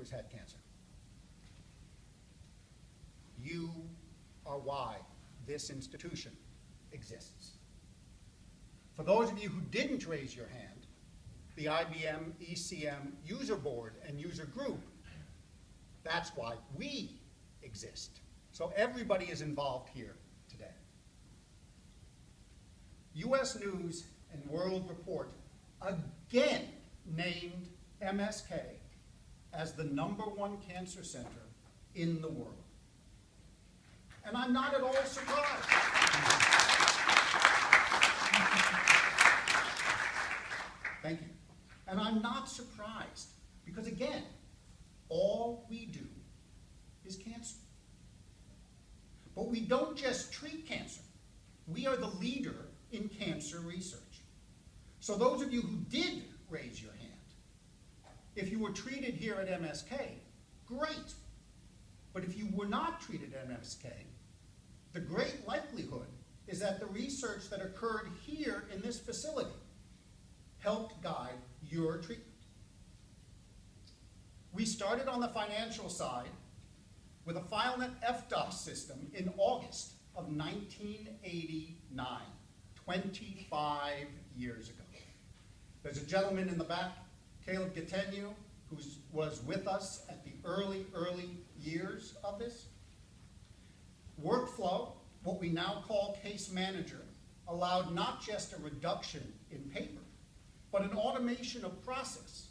has had cancer. You are why this institution exists. For those of you who didn't raise your hand, the IBM ECM user board and user group, that's why we exist. So everybody is involved here today. US News and World Report again named MSK as the #1 cancer center in the world. And I'm not at all surprised. Thank you. And I'm not surprised because, again, all we do is cancer. But we don't just treat cancer. We are the leader in cancer research. So those of you who did raise your hand, if you were treated here at MSK, great. But if you were not treated at MSK, the great likelihood is that the research that occurred here in this facility helped guide your treatment. We started on the financial side with a FileNet FDOS system in August of 1989, 25 years ago. There's a gentleman in the back, Caleb Gatenu, who was with us at the early years of this. Workflow, what we now call Case Manager, allowed not just a reduction in paper, but an automation of process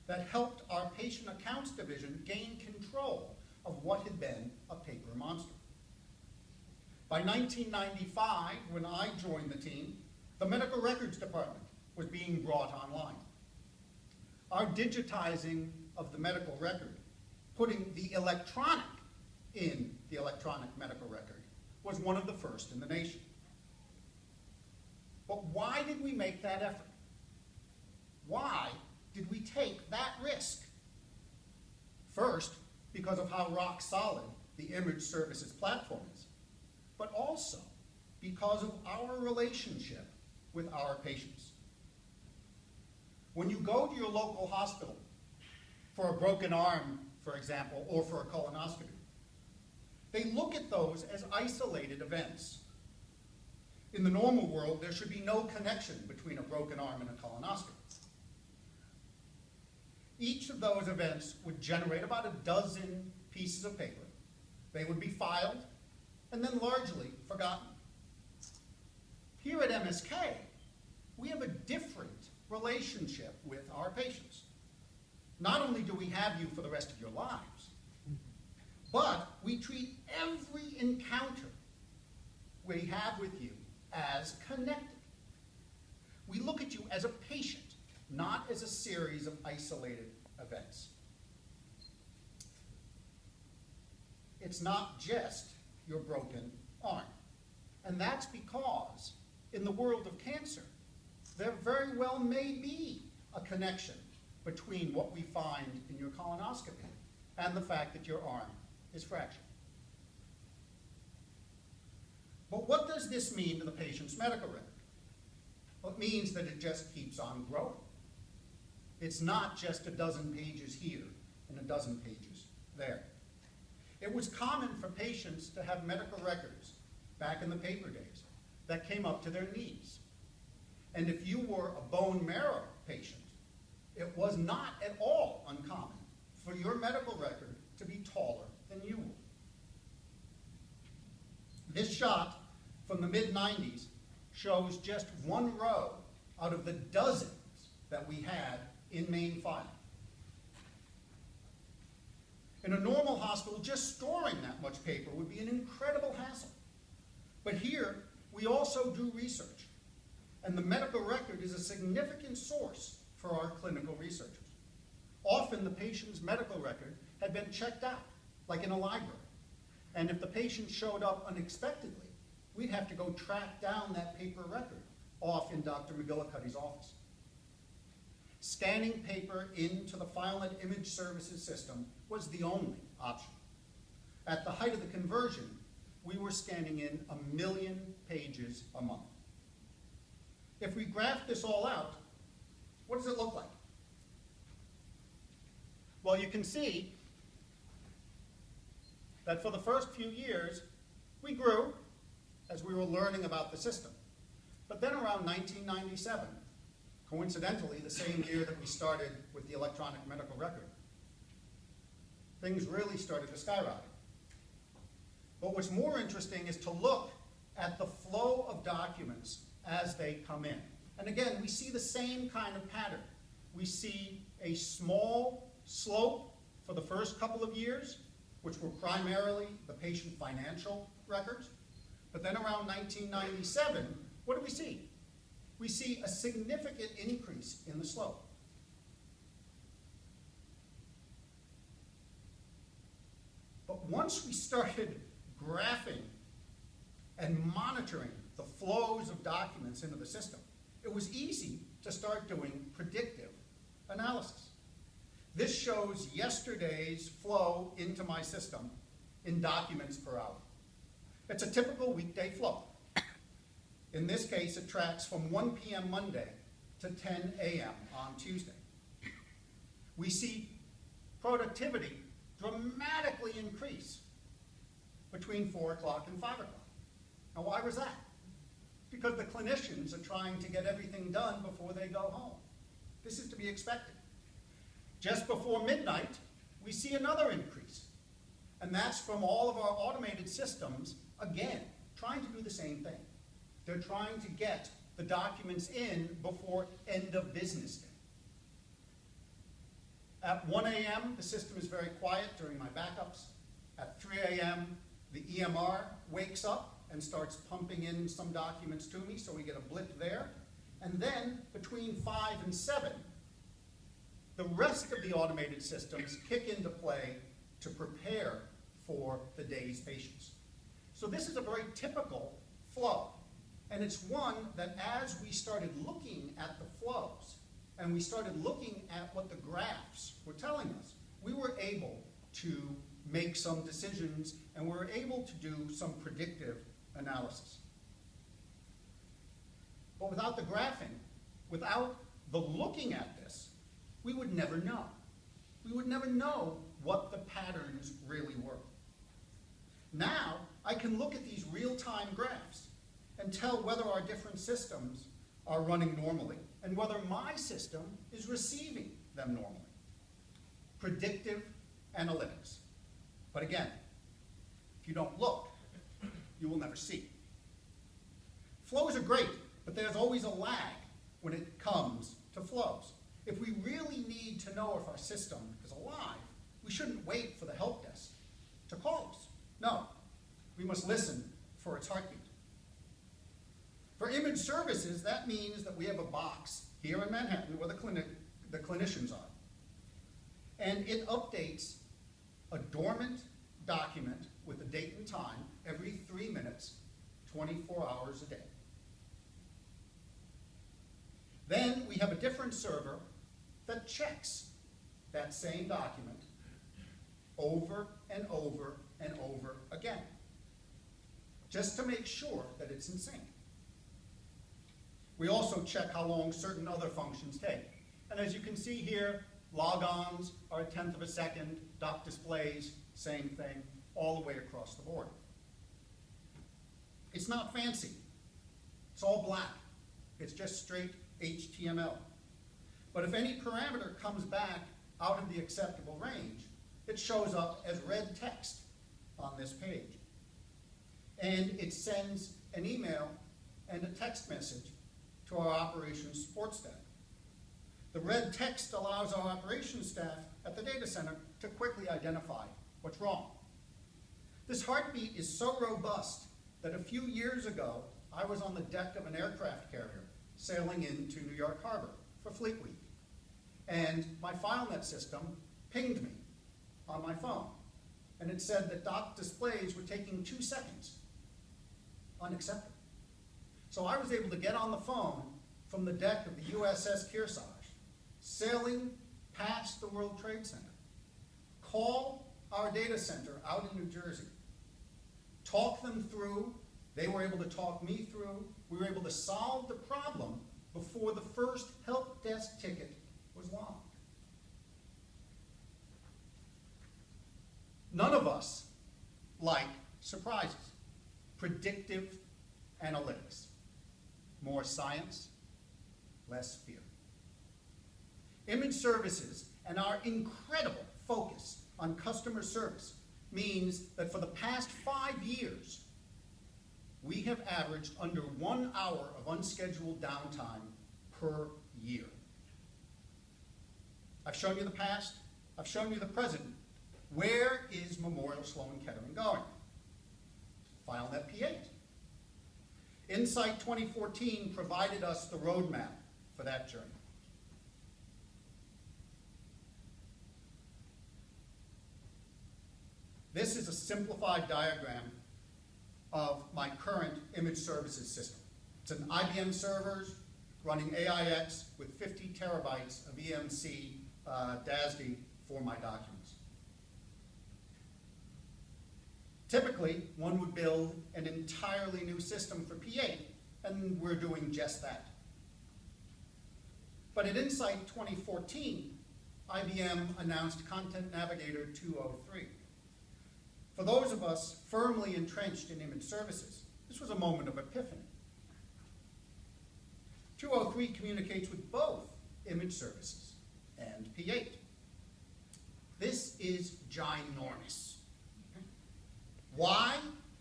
that helped our patient accounts division gain control of what had been a paper monster. By 1995, when I joined the team, the medical records department was being brought online. Our digitizing of the medical record, putting the electronic in the electronic medical record, was one of the first in the nation. But why did we make that effort? Why did we take that risk? First, because of how rock solid the image services platform is, but also because of our relationship with our patients. When you go to your local hospital for a broken arm, for example, or for a colonoscopy, they look at those as isolated events. In the normal world, there should be no connection between a broken arm and a colonoscopy. Each of those events would generate about a dozen pieces of paper. They would be filed and then largely forgotten. Here at MSK, we have a different relationship with our patients. Not only do we have you for the rest of your lives, but we treat every encounter we have with you as connected. We look at you as a patient, not as a series of isolated events. It's not just your broken arm. And that's because in the world of cancer, there very well may be a connection between what we find in your colonoscopy and the fact that your arm is fractured. But what does this mean to the patient's medical record? Well, it means that it just keeps on growing. It's not just a dozen pages here and a dozen pages there. It was common for patients to have medical records back in the paper days that came up to their knees. And if you were a bone marrow patient, it was not at all uncommon for your medical record to be taller than you were. This shot from the mid-90s shows just one row out of the dozens that we had in main file. In a normal hospital, just storing that much paper would be an incredible hassle. But here, we also do research, and the medical record is a significant source for our clinical researchers. Often the patient's medical record had been checked out, like in a library. And if the patient showed up unexpectedly, we'd have to go track down that paper record off in Dr. McGillicuddy's office. Scanning paper into the FileNet image services system was the only option. At the height of the conversion, we were scanning in 1 million pages a month. If we graph this all out, what does it look like? Well, you can see that for the first few years, we grew as we were learning about the system. But then around 1997, coincidentally the same year that we started with the electronic medical record, things really started to skyrocket. But what's more interesting is to look at the flow of documents as they come in. And again, we see the same kind of pattern. We see a small slope for the first couple of years, which were primarily the patient financial records. But then around 1997, what do we see? We see a significant increase in the slope. But once we started graphing and monitoring the flows of documents into the system, it was easy to start doing predictive analysis. This shows yesterday's flow into my system in documents per hour. It's a typical weekday flow. In this case, it tracks from 1 p.m. Monday to 10 a.m. on Tuesday. We see productivity dramatically increase between 4 o'clock and 5 o'clock. Now, why was that? Because the clinicians are trying to get everything done before they go home. This is to be expected. Just before midnight, we see another increase. And that's from all of our automated systems, again, trying to do the same thing. They're trying to get the documents in before end of business day. At 1 a.m., the system is very quiet during my backups. At 3 a.m., the EMR wakes up and starts pumping in some documents to me, so we get a blip there. And then between 5 and 7, the rest of the automated systems kick into play to prepare for the day's patients. So this is a very typical flow. And it's one that as we started looking at the flows and we started looking at what the graphs were telling us, we were able to make some decisions and we were able to do some predictive analysis. But without the graphing, without the looking at this, we would never know. We would never know what the patterns really were. Now, I can look at these real-time graphs and tell whether our different systems are running normally and whether my system is receiving them normally. Predictive analytics. But again, if you don't look, you will never see. Flows are great, but there's always a lag when it comes to flows. If we really need to know if our system is alive, we shouldn't wait for the help desk to call us. No, we must listen for its heartbeat. For image services, that means that we have a box here in Manhattan where the clinicians are. And it updates a dormant document with a date and time every 3 minutes, 24 hours a day. Then we have a different server that checks that same document over and over and over again, just to make sure that it's in sync. We also check how long certain other functions take. And as you can see here, logons are a 1/10 of a second, doc displays, same thing, all the way across the board. It's not fancy. It's all black. It's just straight HTML. But if any parameter comes back out of the acceptable range, it shows up as red text on this page. And it sends an email and a text message to our operations support staff. The red text allows our operations staff at the data center to quickly identify what's wrong. This heartbeat is so robust that a few years ago, I was on the deck of an aircraft carrier sailing into New York Harbor for Fleet Week. And my FileNet system pinged me on my phone. And it said that doc displays were taking 2 seconds. Unacceptable. So I was able to get on the phone from the deck of the USS Kearsarge, sailing past the World Trade Center, call our data center out in New Jersey, talk them through, they were able to talk me through, we were able to solve the problem before the first help desk ticket was logged. None of us like surprises. Predictive analytics. More science, less fear. Image services and our incredible focus on customer service means that for the past 5 years, we have averaged under 1 hour of unscheduled downtime per year. I've shown you the past, I've shown you the present. Where is Memorial Sloan Kettering going? FileNet P8. Insight 2014 provided us the roadmap for that journey. This is a simplified diagram of my current image services system. It's an IBM servers running AIX with 50 terabytes of EMC DASD for my documents. Typically, one would build an entirely new system for P8, and we're doing just that. But at Insight 2014, IBM announced Content Navigator 203. For those of us firmly entrenched in image services, this was a moment of epiphany. 203 communicates with both image services and P8. This is ginormous. Why?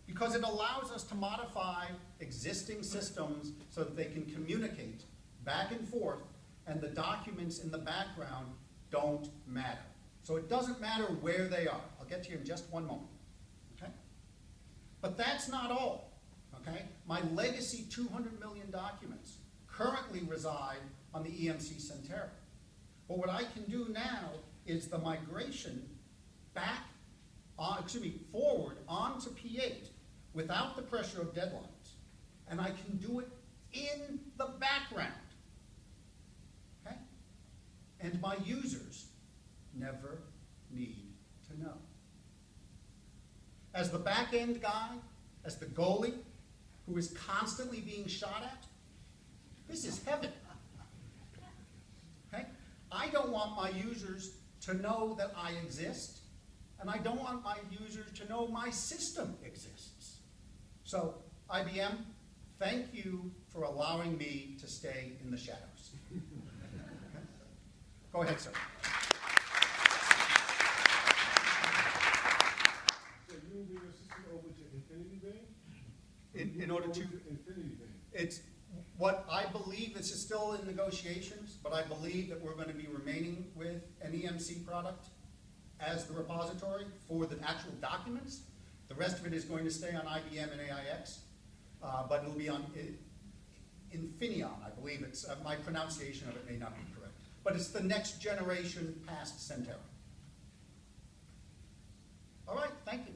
Because it allows us to modify existing systems so that they can communicate back and forth, and the documents in the background don't matter. So it doesn't matter where they are. I'll get to you in just one moment. Okay? But that's not all. Okay? My legacy 200 million documents currently reside on the EMC Centera. But what I can do now is the migration forward onto P8 without the pressure of deadlines. And I can do it in the background. Okay? And my users never need to know. As the back-end guy, as the goalie, who is constantly being shot at, this is heaven. Okay? I don't want my users to know that I exist, and I don't want my users to know my system exists. So, IBM, thank you for allowing me to stay in the shadows. Okay? Go ahead, sir. So you moving your system over to Infinity Vein? In order to, Infinity Vein. it's what I believe, this is still in negotiations, but I believe that we're going to be remaining with an EMC product as the repository for the actual documents. The rest of it is going to stay on IBM and AIX, but it'll be on Infineon, I believe. It's my pronunciation of it may not be correct, but it's the next generation past Centera. All right, thank you.